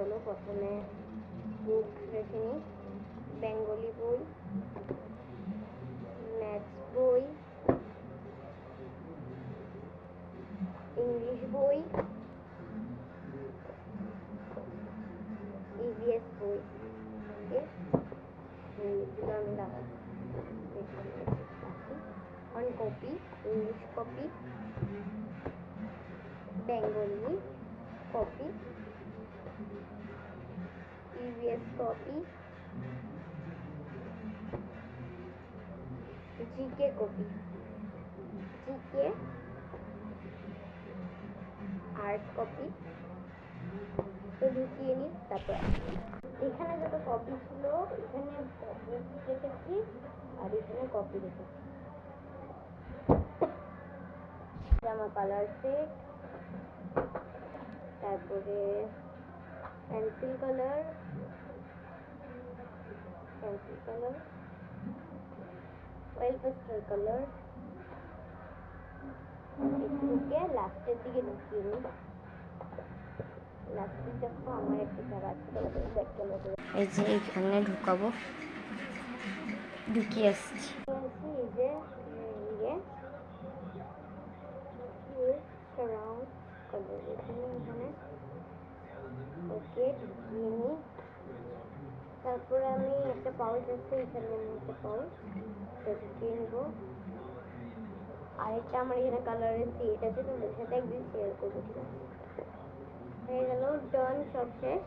চলো প্রথমে বুকস রেখে নিই। বেঙ্গলি বই, ম্যাথস বই, ইংলিশ বই, ইভিএস বই। ওকে, এগুলো আমি লাগাবো। On copy, English copy, Bengali copy, EVS copy, GK copy, GK art copy. তো ঢুকিয়ে নিই। তারপর এখানে যত কপি ছিল এখানে বুক রেখেছি আর এখানে কপি রেখেছি। জামা কালার সেট, তারপরে pencil colour, oil pastel colour, ঢুকে লাস্টের দিকে ঢুকিয়ে নিই। লাস্টে দেখো আমার একটা জায়গা আছে, তোমাদের ব্যাক ক্যামেরা এই যে এখানে ঢুকাবো, ঢুকিয়ে আসছি। এই যে সারাউন্ড কালার এখানে। ওকে, ঢুকিয়ে নিই। তারপরে আমি একটা পাউচ আছে, এখানে আমি একটা পাউচ ঢুকিয়ে নিব। আরেকটা আমার এখানে কালারের সেট আছে, তোমাদের সাথে একদিন শেয়ার করবো, ঠিক আছে? হয়ে গেল, ডান, সব শেষ।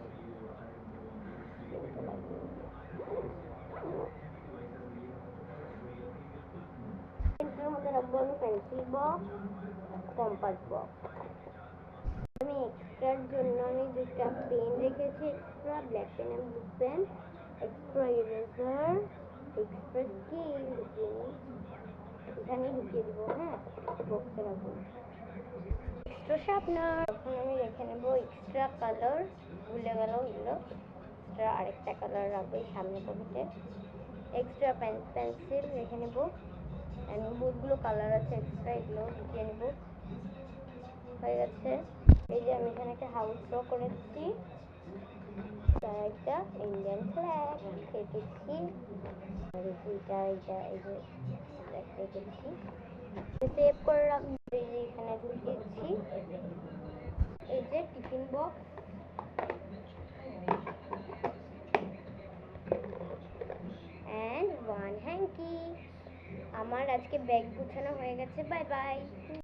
এটার মধ্যে রাখবো আমি পেন্সিল বক্স, কম্পাস বক্স। আমি এক্সট্রার জন্য আমি দুটা পেন রেখেছি, এক্সট্রা ব্ল্যাক পেন এবং blue pen, extra eraser, extra scale ঢুকিয়ে নিই। এখানে ঢুকিয়ে দিব, হ্যাঁ, বক্সে রাখবো। এক্সট্রা শার্পনার, এখন আমি রেখে নেবো এক্সট্রা কালার, ভুলে গেল এগুলো। এক্সট্রা আরেকটা কালার রাখবো এই সামনে পকেটে। এক্সট্রা পেন্সিল রেখে নেব, অ্যান্ড বহুতগুলো কালার আছে এক্সট্রা, এগুলো ঢুকিয়ে নেব। হয়ে গেছে। এই যে আমি এখানে একটা হাউস ড্র করেছি, একটা ইন্ডিয়ান ফ্ল্যাগ এঁকেছি, আর এইটা এই যে এঁকেছি, সেভ করে রাখবো। এই যে এখানে ঢুকিয়েছি, এই যে tiffin box, and one hanky. আমার আজকে ব্যাগ গুছানো হয়ে গেছে। Bye bye.